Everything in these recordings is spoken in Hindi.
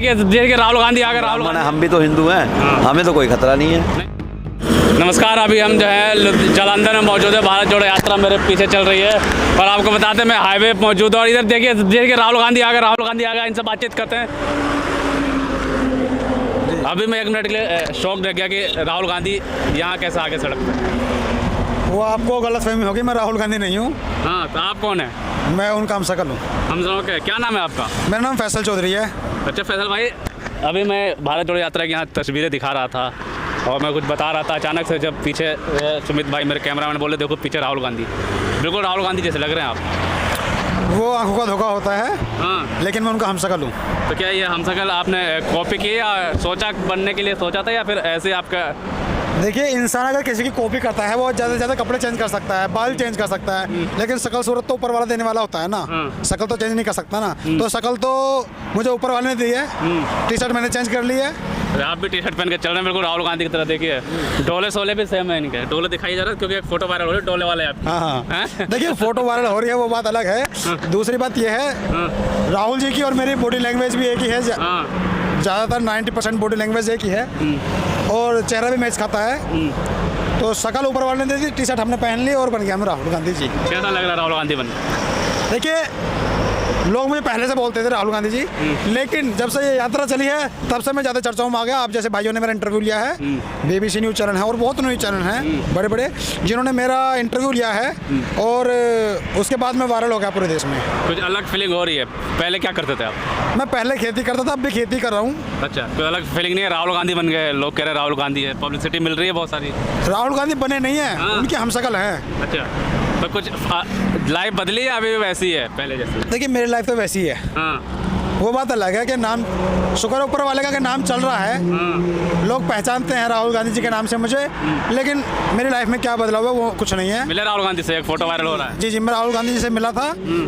देखिए राहुल गांधी आकर राहुल गांधी। हम भी तो हिंदू हैं, हमें तो कोई खतरा नहीं है। नमस्कार, अभी हम जो है जालंधर में मौजूद है। भारत जोड़ो यात्रा मेरे पीछे चल रही है और आपको बताते हैं मैं हाईवे पे मौजूद हूँ और इधर देखिए राहुल गांधी आ गया, इनसे बातचीत करते हैं। अभी मैं 1 मिनट के लिए शौक रह गया कि राहुल गांधी यहाँ कैसे आगे सड़क पे। वो आपको गलतफहमी होगी, मैं राहुल गांधी नहीं हूँ। हाँ, तो आप कौन है? मैं उनका हमशक्ल हूँ। हम दोनों के क्या नाम है आपका? मेरा नाम फैसल चौधरी है। अच्छा फैसल भाई, अभी मैं भारत जोड़ो यात्रा की यहाँ तस्वीरें दिखा रहा था और मैं कुछ बता रहा था, अचानक से जब पीछे सुमित भाई मेरे कैमरामैन बोले देखो पीछे राहुल गांधी, बिल्कुल राहुल गांधी जैसे लग रहे हैं आप। वो आंखों का धोखा होता है। हाँ, लेकिन मैं उनका हमशक्ल हूँ। तो क्या ये हमशक्ल आपने कॉपी की या सोचा बनने के लिए सोचा था या फिर ऐसे आपका? देखिए, इंसान अगर किसी की कॉपी करता है वो ज़्यादा से ज़्यादा कपड़े चेंज कर सकता है, बाल चेंज कर सकता है, लेकिन शकल सूरत तो ऊपर वाला देने वाला होता है ना। शकल तो चेंज नहीं कर सकता ना। तो शकल तो मुझे ऊपर वाले ने दी है। टी शर्ट मैंने चेंज कर ली है। आप भी टी शर्ट पहन के चल रहे हैं बिल्कुल राहुल गांधी की तरह। देखिए डोले सोले भी सेम है इनके, डोले दिखाई जा रहा है क्योंकि एक फोटो वायरल हो रही है डोले वाले आप। हाँ, देखिए फोटो वायरल हो रही है वो बात अलग है। दूसरी बात यह है, राहुल जी की और मेरी बॉडी लैंग्वेज भी एक ही है। ज़्यादातर 90% बॉडी लैंग्वेज एक ही है और चेहरा भी मैच खाता है। तो शकल ऊपर वाले ने दे दी, टी शर्ट हमने पहन ली और बन गया हम राहुल गांधी जी। कैसा लग रहा है राहुल गांधी बन? देखिए, लोग मुझे पहले से बोलते थे राहुल गांधी जी, लेकिन जब से ये यात्रा चली है तब से मैं ज़्यादा चर्चाओं में आ गया। आप जैसे भाइयों ने मेरा इंटरव्यू लिया है, BBC न्यूज़ चैनल है और बहुत न्यूज़ चैनल हैं बड़े बड़े जिन्होंने मेरा इंटरव्यू लिया है और उसके बाद मैं वायरल हो गया पूरे देश में। कुछ अलग फीलिंग हो रही है? पहले क्या करते थे आप? मैं पहले खेती करता था, अब भी खेती कर रहा हूँ। अच्छा, कोई अलग फीलिंग नहीं है? राहुल गांधी बन गए, लोग कह रहे हैं राहुल गांधी है, पब्लिसिटी मिल रही है बहुत सारी। राहुल गांधी बने नहीं है, उनके हमशक्ल हैं। अच्छा, तो कुछ लाइफ बदली है अभी भी वैसी है पहले जैसे? देखिए, मेरी लाइफ तो वैसी ही है। हाँ, वो बात अलग है कि नाम शुक्र ऊपर वाले का कि नाम चल रहा है, लोग पहचानते हैं राहुल गांधी जी के नाम से मुझे, लेकिन मेरी लाइफ में क्या बदला हुआ वो कुछ नहीं है। मिले राहुल गांधी से? एक फोटो वायरल हो रहा है। जी, मैं राहुल गांधी जी से मिला था,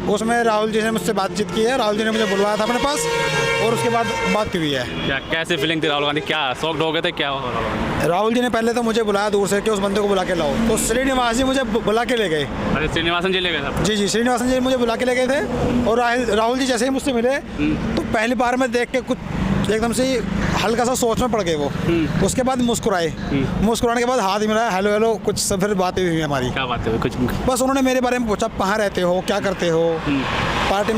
उसमें राहुल जी ने मुझसे बातचीत की है। राहुल जी ने मुझे बुलवाया था अपने पास और उसके बाद बात की हुई है। क्या कैसी फीलिंग थी राहुल गांधी? क्या शॉक्ड हो गए थे? क्या हो? राहुल जी ने पहले तो मुझे बुलाया दूर से कि उस बंदे को बुला के लाओ, तो श्रीनिवास जी मुझे बुला के ले गए। अरे श्रीनिवासन जी ले गए थे? जी, श्रीनिवासन जी मुझे बुला के ले गए थे और राहुल जी जैसे ही मुझसे मिले तो पहली बार में देख के कुछ एकदम से हल्का सा सोच में पड़ गए वो। उसके बाद मुस्कुराए, मुस्कुराने के बाद हाथ मिलाया, हेलो हेलो, कुछ सब फिर बातें हुई हमारी। क्या बात है? कुछ बस उन्होंने मेरे बारे में पूछा, कहाँ रहते हो, क्या करते हो, पार्टी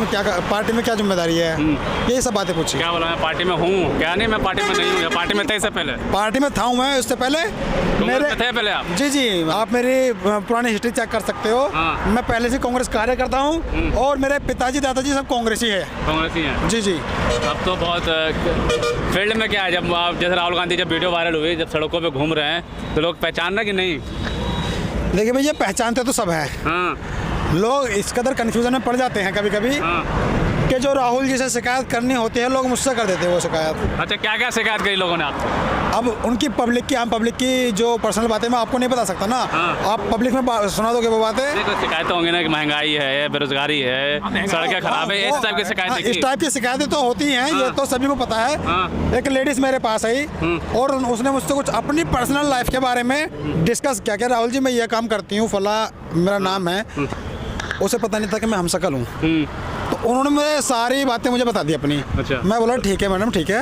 में क्या जिम्मेदारी है, यही सब बातें पूछी। क्या बोला? मैं पार्टी में हूँ? क्या नहीं, मैं पार्टी में नहीं हूँ। पार्टी में थे इससे पहले? पार्टी में था मैं उससे पहले। मेरे थे पहले आप? जी, आप मेरी पुरानी हिस्ट्री चेक कर सकते हो। मैं पहले से कांग्रेस कार्यकर्ता हूँ और मेरे पिताजी दादाजी सब कांग्रेसी है। कांग्रेसी हैं? जी। अब तो बहुत फील्ड में क्या है, जब आप जैसे राहुल गांधी जब वीडियो वायरल हुई, जब सड़कों पे घूम रहे हैं तो लोग पहचान रहे कि नहीं? देखिए भैया, पहचानते तो सब है। लोग इस कदर कन्फ्यूजन में पड़ जाते हैं कभी कभी कि जो राहुल जी से शिकायत करनी होती है लोग मुझसे कर देते हैं वो शिकायत। अच्छा, क्या क्या शिकायत करी लोगों ने आपसे? अब उनकी आम पब्लिक की जो पर्सनल बातें मैं आपको नहीं बता सकता ना। आप पब्लिक में सुना दोगे वो बातें? तो शिकायतें होंगी ना कि महंगाई है, बेरोजगारी है, सड़कें खराब है, इस टाइप की शिकायतें। इस टाइप की शिकायतें तो होती हैं, ये तो सभी को पता है। एक लेडीज मेरे पास आई और उसने मुझसे कुछ अपनी पर्सनल लाइफ के बारे में डिस्कस किया कि राहुल जी मैं ये काम करती हूँ, फला मेरा नाम है। उसे पता नहीं था कि मैं हमशक्ल हूँ, तो उन्होंने मुझे सारी बातें मुझे बता दी अपनी। अच्छा। मैं बोला ठीक है मैडम, ठीक है।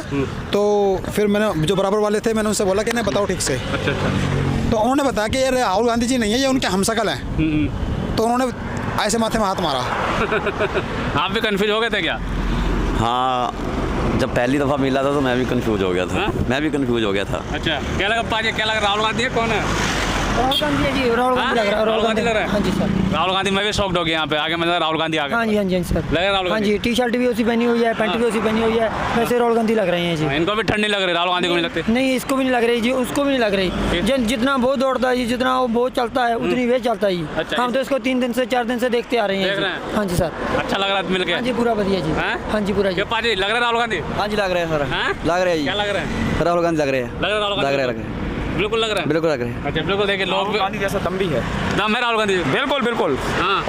तो फिर मैंने जो बराबर वाले थे मैंने उनसे बोला कि नहीं बताओ ठीक से। अच्छा। तो उन्होंने बताया कि ये राहुल गांधी जी नहीं है, ये उनके हमशक्ल हैं। तो उन्होंने ऐसे माथे में हाथ मारा। आप भी कंफ्यूज हो गए थे क्या? हाँ, जब पहली दफ़ा मिला था तो मैं भी कंफ्यूज हो गया था। मैं भी कंफ्यूज हो गया था। अच्छा, क्या लगा पाजी, क्या लगा राहुल गांधी है? कौन है? राहुल गांधी है जी, राहुल गांधी लग रहा है। राहुल गांधी लग रहा है? हाँ जी सर। राहुल गांधी, मैं भी शॉक्ड हो गया यहाँ पे आगे, मतलब राहुल गांधी आ गए। हाँ जी सर, लग रहा है राहुल हाँ गांधी? जी, टी शर्ट भी उसी पहनी हुई है, पैंट भी उसी पहनी हुई है, वैसे राहुल गांधी लग रहे हैं जी। इनको भी ठंड नहीं लग रही? राहुल गांधी को नहीं लगती? नहीं, इसको भी नहीं लग रही जी, उसको भी नहीं लग रही। जितना वो दौड़ता है जी, जितना वो बहुत चलता है उतनी वे चलता है जी। अच्छा, हम तो इसको 3 दिन से 4 दिन से देखते आ रहे हैं। देख रहे हैं? हाँ जी सर। अच्छा लग रहा है मिल के? हाँ जी, पूरा बढ़िया जी। हाँ जी, पूरा जी। पाजी लग रहा है राहुल गांधी? हाँ जी, लग रहे हैं सर। लग रहे हैं जी। क्या लग रहा है? राहुल गांधी लग रहे हैं। लग रहा है राहुल गांधी? लग रहे हैं। बिल्कुल लग रहा है? बिल्कुल लग रहे हैं। अच्छा, बिल्कुल। देखिए लोग गांधी जैसा दम भी है। दम है राहुल गांधी? बिल्कुल बिल्कुल।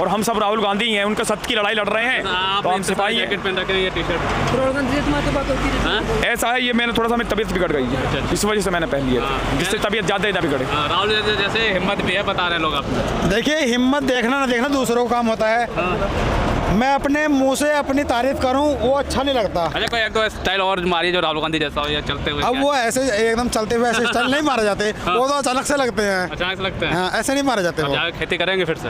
और हम सब राहुल गांधी ही हैं, उनका सत्य की लड़ाई लड़ रहे हैं। तो हम सिपाही हैं। जैकेट पहन रखे हैं, ये टी शर्ट। राहुल गांधी से तुम्हारी तो बात होती है। ऐसा है, ये मैंने थोड़ा सा मेरी तबीयत बिगड़ गई है, इस वजह से मैंने पहन लिया, जिससे तबीयत ज़्यादा ही ना बिगड़े। राहुल जैसे हिम्मत भी है, बता रहे हैं लोग आपको। देखिए, हिम्मत देखना ना देखना दूसरों का काम होता है। मैं अपने मुंह से अपनी तारीफ करूं वो अच्छा नहीं लगता। अच्छा कोई एक दो स्टाइल और मारिए जो राहुल गांधी जैसा हो या चलते हुए अब वो ऐसे एकदम चलते हुए ऐसे स्टाइल नहीं मारे जाते, वो तो अचानक से लगते हैं। अचानक से लगते हैं। हाँ, ऐसे नहीं मारे जाते अब वो। जाके खेती करेंगे फिर से।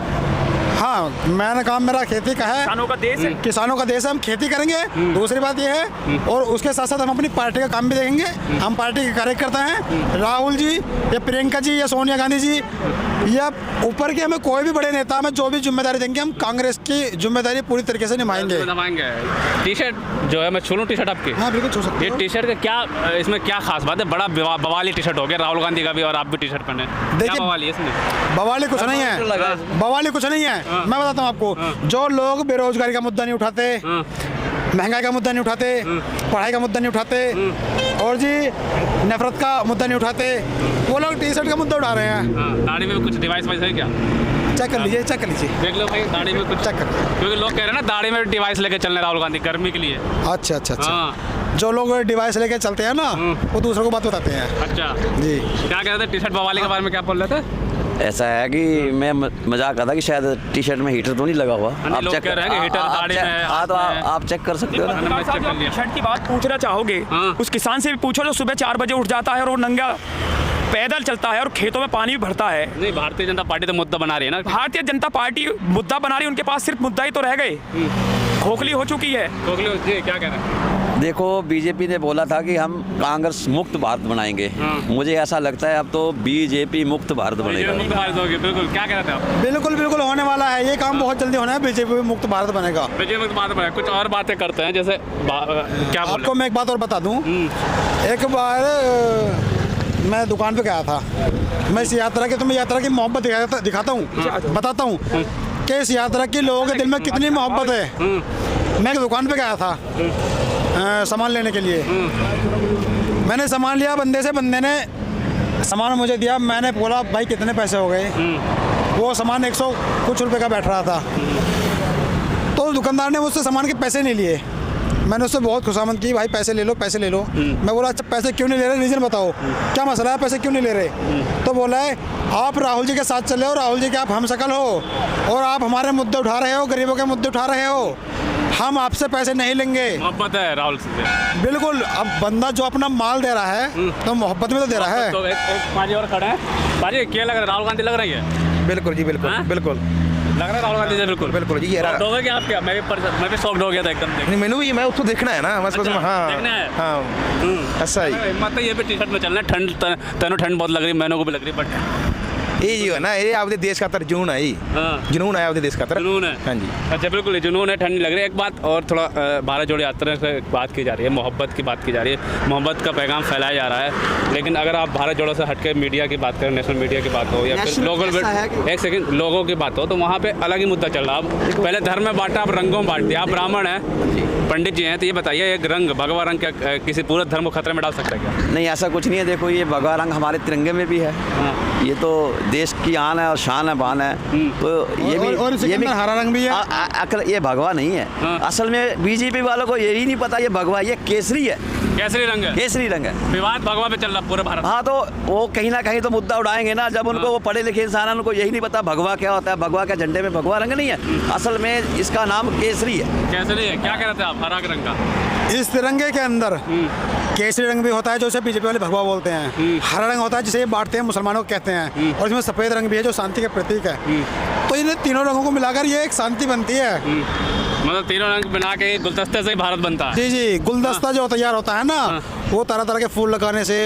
हाँ, मैंने काम मेरा खेती का है, किसानों का देश है। किसानों का देश है, हम खेती करेंगे। दूसरी बात ये है, और उसके साथ साथ हम अपनी पार्टी का काम भी देखेंगे। हम पार्टी के कार्यकर्ता हैं। राहुल जी या प्रियंका जी या सोनिया गांधी जी या ऊपर के हमें कोई भी बड़े नेता हमें जो भी जिम्मेदारी देंगे, हम कांग्रेस की जिम्मेदारी पूरी तरीके से निभाएंगे। टी शर्ट जो है, मैं छू लूँ टी शर्ट आपकी? हाँ बिल्कुल छू सकते ये हो। टी शर्ट का क्या, इसमें क्या खास बात है? बड़ा बवाली टी शर्ट हो गया राहुल गांधी का भी, और आप भी टी शर्ट पहने। क्या बवाली है इसमें? बवाली कुछ नहीं है, बवाली कुछ नहीं है। मैं बताता हूँ आपको, जो लोग बेरोजगारी का मुद्दा नहीं उठाते, महंगाई का मुद्दा नहीं उठाते, पढ़ाई का मुद्दा नहीं उठाते, और जी नफरत का मुद्दा नहीं उठाते, वो लोग टी शर्ट का मुद्दा उठा रहे हैं। दाढ़ी में कुछ डिवाइस वाइस है क्या? चेक कर लीजिए, चेक कर लीजिए, देख लो भाई दाढ़ी में कुछ चेक कर। क्योंकि लोग कह रहे हैं ना दाढ़ी में डिवाइस लेके चलने राहुल गांधी गर्मी के लिए। अच्छा अच्छा अच्छा। हाँ। जो लोग डिवाइस लेके चलते हैं ना, वो दूसरों को बात बताते हैं। अच्छा जी। क्या कह रहे थे टी शर्ट बवाली के बारे में, क्या बोल रहे थे? ऐसा है कि मैं मजाक कर था कि शायद टी शर्ट में हीटर तो नहीं लगा हुआ। आप लोग कह रहे हैं कि हीटर दाढ़ी में है, हाँ तो आप चेक कर सकते हो ना। मैंने चेक कर लिया। शर्ट की बात पूछना चाहोगे, हाँ। उस किसान से भी पूछो जो सुबह 4 बजे उठ जाता है और वो नंगा पैदल चलता है और खेतों में पानी भी भरता है। नहीं, भारतीय जनता पार्टी तो मुद्दा बना रही है ना। भारतीय जनता पार्टी मुद्दा बना रही है, उनके पास सिर्फ मुद्दा ही तो रह गए, खोखली हो चुकी है। जी क्या कह रहे हैं? देखो बीजेपी ने बोला था कि हम कांग्रेस मुक्त भारत बनाएंगे। मुझे ऐसा लगता है अब तो बीजेपी मुक्त भारत बनेगा। बिल्कुल, क्या कह रहे थे आप? बिल्कुल बिल्कुल होने वाला है, ये काम बहुत जल्दी होना है। बीजेपी मुक्त भारत बनेगा। बीजेपी मुक्त भारत बनेगा। कुछ और बातें करते हैं, जैसे क्या बोल आपको मैं एक बात और बता दूं। एक बार मैं दुकान पे गया था, मैं इस यात्रा की तुम्हें यात्रा की मोहब्बत दिखाता हूँ, बताता हूँ कि इस यात्रा की लोगों के दिल में कितनी मोहब्बत है। मैं एक दुकान पे गया था सामान लेने के लिए। मैंने सामान लिया बंदे से, बंदे ने सामान मुझे दिया। मैंने बोला भाई कितने पैसे हो गए? वो सामान 100 कुछ रुपए का बैठ रहा था। तो दुकानदार ने मुझसे सामान के पैसे नहीं लिए। मैंने उससे बहुत खुशामद की, भाई पैसे ले लो, पैसे ले लो। मैं बोला अच्छा पैसे क्यों नहीं ले रहे, रीज़न बताओ क्या मसला है, पैसे क्यों नहीं ले रहे? तो बोला है आप राहुल जी के साथ चले हो, राहुल जी के आप हमशक्ल हो, और आप हमारे मुद्दे उठा रहे हो, गरीबों के मुद्दे उठा रहे हो, हम आपसे पैसे नहीं लेंगे। मोहब्बत है राहुल से। बिल्कुल। अब बंदा जो अपना माल दे रहा है तो मोहब्बत में तो दे रहा है। तो एक पाजी और खड़े हैं। पाजी क्या लग रहा है, राहुल गांधी लग रही है? बिल्कुल जी, बिल्कुल बिल्कुल लग रहा है राहुल गांधी से। बिल्कुल बिल्कुल जी। ये हो गया आप क्या? मैं भी शॉक्ड हो गया था एकदम देख। नहीं मैंने भी, मैं उसको देखना है ना बस। अच्छा, हाँ देखना है। हाँ ऐसा ही। हिम्मत है ये भी टी शर्ट में चलना है। ठंड बहुत लग रही, मैंने को भी लग रही, बट ये जी है ना, ये आपके देश का तर जुनून है। हाँ। जुनून है आपके देश का तर। जुनून है। हाँ जी। अच्छा बिल्कुल जुनून है, ठंड नहीं लग रही। एक बात और, थोड़ा भारत जोड़ो यात्रा से बात की जा रही है, मोहब्बत की बात की जा रही है, मोहब्बत का पैगाम फैलाया जा रहा है। लेकिन अगर आप भारत जोड़ो से हटके मीडिया की बात करें, नेशनल मीडिया की बात हो या फिर लोकल, एक सेकंड, लोगों की बात हो, तो वहाँ पे अलग ही मुद्दा चल रहा है। अब पहले धर्म में बांटा, अब रंगों में बांट दिया। आप ब्राह्मण हैं, पंडित जी हैं, तो ये बताइए एक रंग, भगवा रंग क्या किसी पूरे धर्म को खतरे में डाल सकता है क्या? नहीं ऐसा कुछ नहीं है। देखो ये भगवा रंग हमारे तिरंगे में भी है। ये तो देश की आन है और शान है, बान है। तो ये भी, और इसके ये भी अंदर हरा रंग भी है। अकल ये भगवा नहीं है। असल में बीजेपी वालों को यही नहीं पता ये भगवा, ये केसरी है। केसरी रंग है। केसरी रंग है। विवाद भगवा पे चल रहा पूरे भारत। हाँ तो वो कहीं ना कहीं तो मुद्दा उड़ाएंगे ना, जब उनको वो पढ़े लिखे इंसान है, उनको यही नहीं पता भगवा क्या होता है। भगवा के झंडे में भगवा रंग नहीं है, असल में इसका नाम केसरी है। केसरी है। क्या कह रहे थे आप? हरा रंग का इस तिरंगे के अंदर केसरी रंग भी होता है जो इसे बीजेपी वाले भगवा बोलते हैं। हरा रंग होता है जिसे ये बांटते हैं, मुसलमानों को कहते हैं। और इसमें सफ़ेद रंग भी है जो शांति का प्रतीक है। तो इन तीनों रंगों को मिलाकर ये एक शांति बनती है। मतलब तीनों रंग बना के गुलदस्ते से ही भारत बनता है। जी जी। गुलदस्ता जो तैयार होता है ना, वो तरह तरह के फूल लगाने से,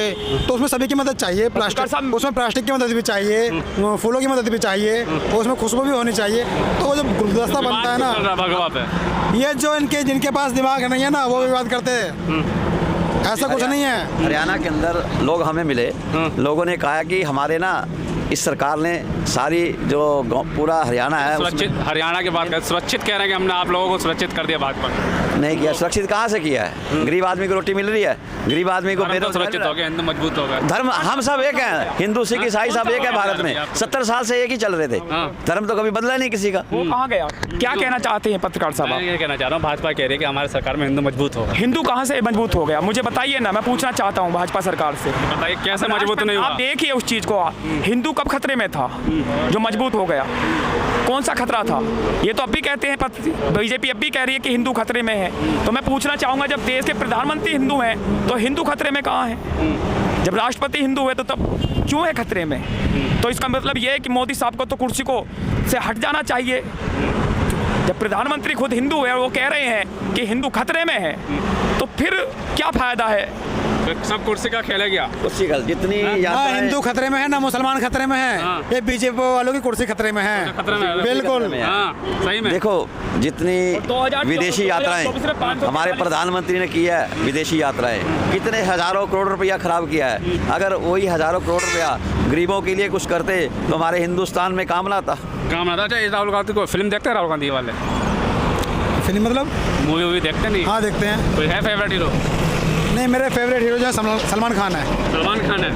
तो उसमें सभी की मदद चाहिए। प्लास्टिक, उसमें प्लास्टिक की मदद भी चाहिए, फूलों की मदद भी चाहिए, और उसमें खुशबू भी होनी चाहिए। तो वो जब गुलदस्ता बनता है ना, भगवा पे ये जो जिनके पास दिमाग नहीं है ना, वो विवाद करते हैं। ऐसा कुछ नहीं है। हरियाणा के अंदर लोग हमें मिले, लोगों ने कहा कि हमारे ना इस सरकार ने सारी जो पूरा हरियाणा है सुरक्षित, हरियाणा की बात कर, सुरक्षित कह रहे हैं कि हमने आप लोगों को सुरक्षित कर दिया। भाजपा नहीं किया। सुरक्षित कहाँ से किया है? गरीब आदमी को रोटी मिल रही है, गरीब आदमी को सुरक्षित हो गया, हिंदू मजबूत हो गया। धर्म हम सब एक हैं, हिंदू सिख ईसाई सब एक है भारत में। 70 साल से एक ही चल रहे थे। धर्म तो कभी बदला नहीं किसी का। वो कहाँ गया? क्या कहना चाहते हैं पत्रकार साहब? मैं ये कहना चाह रहा हूँ, भाजपा कह रही है कि हमारे सरकार में हिंदू मजबूत होगा। हिंदू कहाँ से मजबूत हो गया? मुझे बताइए ना, मैं पूछना चाहता हूँ भाजपा सरकार से। बताइए कैसे मजबूत नहीं हुआ? आप देखिए उस चीज को, हिंदू कब खतरे में था जो मजबूत हो गया? कौन सा खतरा था? ये तो अब भी कहते हैं, बीजेपी अब भी कह रही है कि हिंदू खतरे में है। तो मैं पूछना चाहूँगा, जब देश के प्रधानमंत्री हिंदू हैं तो हिंदू खतरे में कहाँ है? जब राष्ट्रपति हिंदू है तो तब क्यों है खतरे में? तो इसका मतलब ये है कि मोदी साहब को तो कुर्सी को से हट जाना चाहिए। जब प्रधानमंत्री खुद हिंदू है और वो कह रहे हैं कि हिंदू खतरे में है, तो फिर क्या फायदा है? सब कुर्सी का खेल है क्या? कुर्सी का जितनी ना यात्राएं हिंदू खतरे में है ना मुसलमान खतरे में है, हाँ। ये बीजेपी वालों की कुर्सी खतरे में है। खतरे में है। बिल्कुल। हाँ, सही में। देखो जितनी 2024 विदेशी यात्राएं 545 हमारे प्रधानमंत्री ने की है, विदेशी यात्राएं कितने हजारों करोड़ रुपया खराब किया है। अगर वही हजारों करोड़ रुपया गरीबों के लिए कुछ करते तो हमारे हिंदुस्तान में काम ना आता। काम आता। अच्छा, राहुल गांधी को फिल्म देखते हैं? राहुल गांधी वाले फिल्म मतलब? मूवी वूवी देखते नहीं? हाँ देखते हैं। कोई है फेवरेट हीरो? नहीं, मेरे फेवरेट हीरो जो है सलमान खान है। सलमान खान है,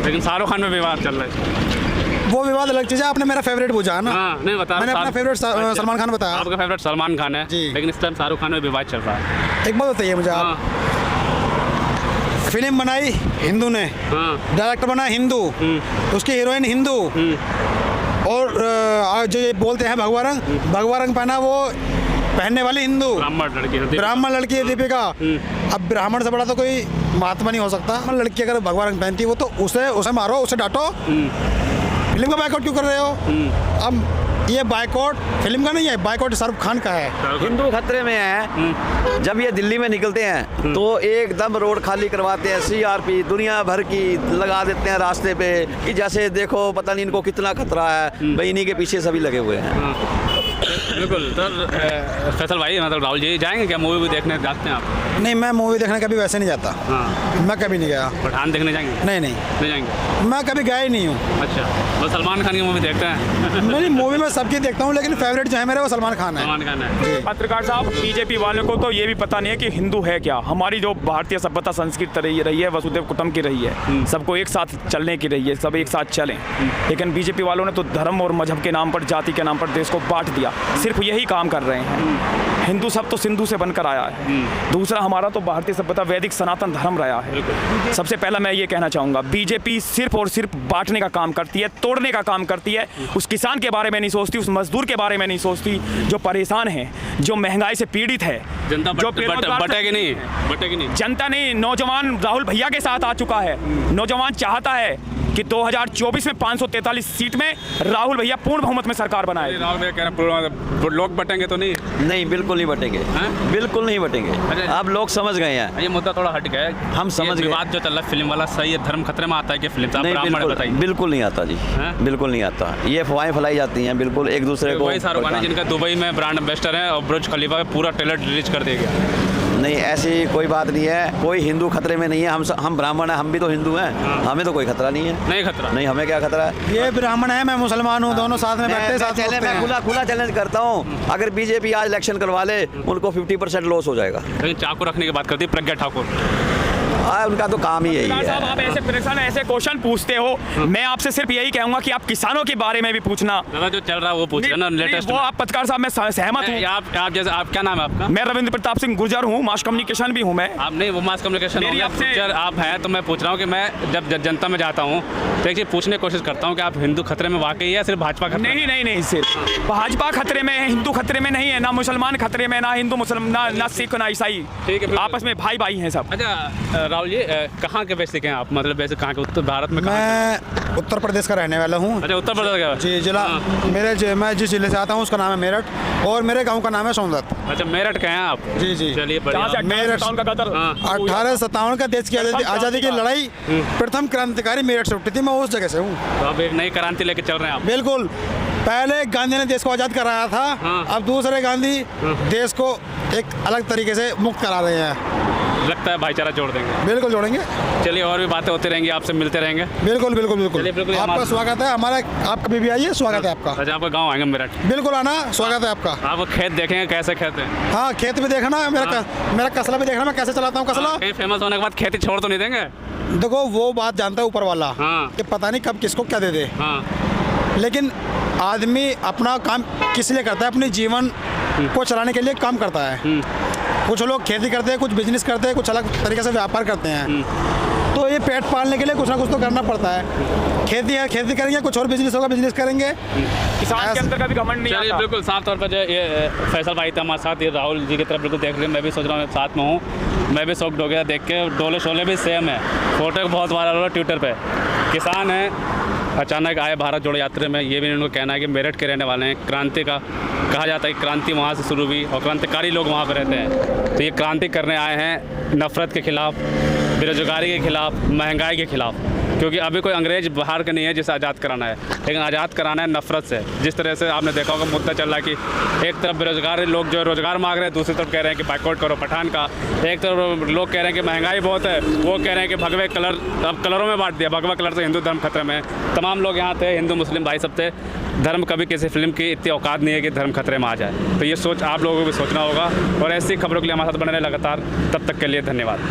लेकिन शाहरुख खान में विवाद चल रहा है। वो विवाद अलग चीज़ है, आपने मेरा फेवरेट पूछा है ना। हाँ, नहीं बता। मैंने अपना फेवरेट सलमान खान बताया। आपका फेवरेट सलमान खान है, जी। लेकिन इस टाइम शाहरुख खान में विवाद चल रहा है। एक बात बताइए मुझे आप, हाँ, फिल्म बनाई हिंदू ने, हाँ, डायरेक्टर बना हिंदू, उसकी हीरोइन हिंदू, और जो ये बोलते हैं भगवा रंग पहना वो पहनने वाली हिंदू, ब्राह्मण लड़की है दीपिका। अब ब्राह्मण से बड़ा तो कोई महात्मा नहीं हो सकता। लड़की अगर भगवा रंग पहनती है वो तो उसे मारो, उसे डांटो। फिल्म का बाइकआउट क्यों कर रहे हो? अब ये बाइकआउट फिल्म का नहीं है, बाइकआउट शाहरुख खान का है। हिंदू खतरे में है। जब ये दिल्ली में निकलते हैं तो एकदम रोड खाली करवाते हैं, सीआरपी दुनिया भर की लगा देते हैं रास्ते पे कि जैसे देखो पता नहीं इनको कितना खतरा है। भाई इन्हीं के पीछे सभी लगे हुए हैं। बिल्कुल। सर फैसल भाई, मतलब राहुल जी जाएंगे क्या मूवी भी देखने जाते हैं आप? नहीं, मैं मूवी देखने कभी वैसे नहीं जाता। हाँ, मैं कभी नहीं गया। पठान देखने जाएंगे? नहीं नहीं, नहीं जाएंगे? मैं कभी गया ही नहीं हूँ। अच्छा, बस सलमान खान की मूवी देखते हैं? नहीं, मूवी में सबकी देखता हूँ, लेकिन फेवरेट जो है मेरा वो सलमान खान है। सलमान खान है। पत्रकार साहब, बीजेपी वालों को तो ये भी पता नहीं है कि हिंदू है क्या। हमारी जो भारतीय सभ्यता संस्कृति रही है, वसुदेव कुटुंब की रही है, सबको एक साथ चलने की रही है, सब एक साथ चलें। लेकिन बीजेपी वालों ने तो धर्म और मजहब के नाम पर, जाति के नाम पर देश को बांट दिया। सिर्फ यही काम कर रहे हैं। हिंदू सब तो सिंधु से बनकर आया है। दूसरा, हमारा तो भारतीय सभ्यता वैदिक सनातन धर्म रहा है। सबसे पहला मैं ये कहना चाहूँगा, बीजेपी सिर्फ और सिर्फ बांटने का काम करती है, तोड़ने का काम करती है। उस किसान के बारे में नहीं सोचती, उस मजदूर के बारे में नहीं सोचती, जो परेशान है, जो महंगाई से पीड़ित है, जनता जो बटेगी नहीं। जनता नहीं, नौजवान राहुल भैया के साथ आ चुका है। नौजवान चाहता है कि 2024 में 543 सीट में राहुल भैया पूर्ण बहुमत में सरकार बनाए। राहुल भैया कह रहे हैं लोग बटेंगे तो नहीं? नहीं, बिल्कुल नहीं बटेंगे। बिल्कुल नहीं बटेंगे। अच्छा। अब लोग समझ गए हैं। ये मुद्दा थोड़ा हट गया है। हम समझ गए। बात जो चल रहा है फिल्म वाला, सही है, धर्म खतरे में आता है कि फिल्म साहब? नहीं, ब्राह्मण बताइए। बिल्कुल नहीं आता जी। बिल्कुल नहीं आता। ये अफवाहें फैलाई जाती हैं बिल्कुल एक दूसरे को। वही शाहरुख खान जिनका दुबई में ब्रांड एम्बेसडर है और बुर्ज खलीफा का पूरा ट्रेलर रिलीज कर देगा। नहीं, ऐसी कोई बात नहीं है। कोई हिंदू खतरे में नहीं है। हम ब्राह्मण हैं, हम भी तो हिंदू हैं। हमें तो कोई खतरा नहीं है। नहीं खतरा? नहीं, हमें क्या खतरा है? ये ब्राह्मण है, मैं मुसलमान हूँ, दोनों साथ में बैठते साथ में मैं खुला चैलेंज करता हूँ, अगर बीजेपी आज इलेक्शन करवा ले उनको 50% लॉस हो जाएगा। लेकिन चाकू रखने की बात करती है प्रज्ञा ठाकुर। उनका तो काम ही यही सरकार साहब, है। आप ऐसे परेशान ऐसे क्वेश्चन पूछते हो, मैं आपसे सिर्फ यही कहूंगा कि आप किसानों के बारे में भी पूछना। दादा जो चल रहा है वो पूछ रहे ना लेटेस्ट। वो आप पत्रकार साहब, मैं सहमत हूँ। आप जैसे, आप क्या नाम है आपका? मैं रविंद्र प्रताप सिंह गुर्जर हूँ, मास कम्युनिकेशन भी हूँ मैं। आप नहीं, वो मास कम्युनिकेशन मेरी आपसे- आप हैं, तो मैं पूछ रहा हूँ कि मैं जब जनता में जाता हूँ तो एक चीज़ पूछने की कोशिश करता हूँ कि आप हिंदू खतरे में वाकई है या सिर्फ भाजपा खतरे में? नहीं, सिर्फ भाजपा खतरे में है, हिंदू खतरे में नहीं है, ना मुसलमान खतरे में, ना हिंदू मुसलमान, ना सिख, ना ईसाई। ठीक है, बिल्कुल। आपस में भाई भाई हैं सब। अच्छा राहुल जी, कहाँ के बेसिक हैं आप? मतलब वैसे कहाँ के? उत्तर भारत में कहाँ मैं उत्तर प्रदेश का रहने वाला हूँ। अच्छा, उत्तर प्रदेश का? जी, जिला मैं जिस जिले से आता हूँ उसका नाम है मेरठ, और मेरे गांव का नाम है सोनदत। अच्छा, मेरठ के हैं आप? जी जी। चलिए जहाँ से बढ़िया। 1857 का गदर। 1857 का देश की आज़ादी की लड़ाई प्रथम क्रांतिकारी मेरठ से उठी थी। मैं उस जगह से हूँ। तो अब एक नई क्रांति लेके चल रहे हैं आप? बिल्कुल। पहले गांधी ने देश को आज़ाद कराया था, अब दूसरे गांधी देश को एक अलग तरीके से मुक्त करा रहे हैं। लगता है भाईचारा जोड़ देंगे। बिल्कुल जोड़ेंगे। चलिए, और भी बातें होती रहेंगी, आपसे मिलते रहेंगे। बिल्कुल बिल्कुल बिल्कुल। चलिए, बिल्कुल। आपका स्वागत है हमारा, आप कभी भी आइए, स्वागत है आपका। अच्छा, आपका गाँव आएंगे मेरठ? बिल्कुल आना, स्वागत है आपका। आप खेत देखेंगे कैसे खेत है? हाँ, खेत भी देखना, मेरा कसला भी देखना, मैं कैसे चलाता हूँ कसला। कहीं फेमस होने के बाद खेती छोड़ तो नहीं देंगे? देखो, वो बात जानता है ऊपर वाला हाँ। कि पता नहीं कब किसको क्या दे दे। हाँ, लेकिन आदमी अपना काम किस लिए करता है? अपने जीवन को चलाने के लिए काम करता है। कुछ लोग खेती करते हैं, कुछ बिजनेस करते हैं, कुछ अलग तरीके से व्यापार करते हैं। तो ये पेट पालने के लिए कुछ ना कुछ तो करना पड़ता है। खेती है, खेती करेंगे, कुछ और बिजनेस होगा, बिजनेस करेंगे। किसान के अंदर कभी घमंड नहीं चलिए आता। बिल्कुल साफ तौर पर जो ये फैसल भाई था हमारे साथ, ये राहुल जी की तरफ बिल्कुल देख रहे हैं। मैं भी सोच रहा हूँ साथ में हूँ, मैं भी शौक हो गया देख के। डोले शोले भी सेम है, फोटो बहुत वायरल हो ट्विटर पे। किसान है, अचानक आए भारत जोड़ो यात्रा में। ये भी उनको कहना है कि मेरठ के रहने वाले हैं। क्रांति का कहा जाता है कि क्रांति वहाँ से शुरू हुई और क्रांतिकारी लोग वहाँ पर रहते हैं। तो ये क्रांति करने आए हैं नफ़रत के खिलाफ, बेरोजगारी के खिलाफ, महंगाई के खिलाफ। क्योंकि अभी कोई अंग्रेज बाहर का नहीं है जिसे आज़ाद कराना है, लेकिन आज़ाद कराना है नफ़रत से। जिस तरह से आपने देखा होगा मुद्दा चल रहा है कि एक तरफ बेरोजगार लोग जो रोज़गार मांग रहे हैं, दूसरी तरफ कह रहे हैं कि बाइकआउट करो पठान का। एक तरफ लोग कह रहे हैं कि महंगाई बहुत है, वो कह रहे हैं कि भगवे कलर अब कलरों में बांट दिया, भगवा कलर से हिंदू धर्म खतरे में। तमाम लोग यहाँ थे, हिंदू मुस्लिम भाई सब थे। धर्म कभी किसी फिल्म की इतनी औकात नहीं है कि धर्म खतरे में आ जाए। तो ये सोच आप लोगों को भी सोचना होगा और ऐसी खबरों के लिए हमारे साथ बने रहे लगातार। तब तक के लिए धन्यवाद।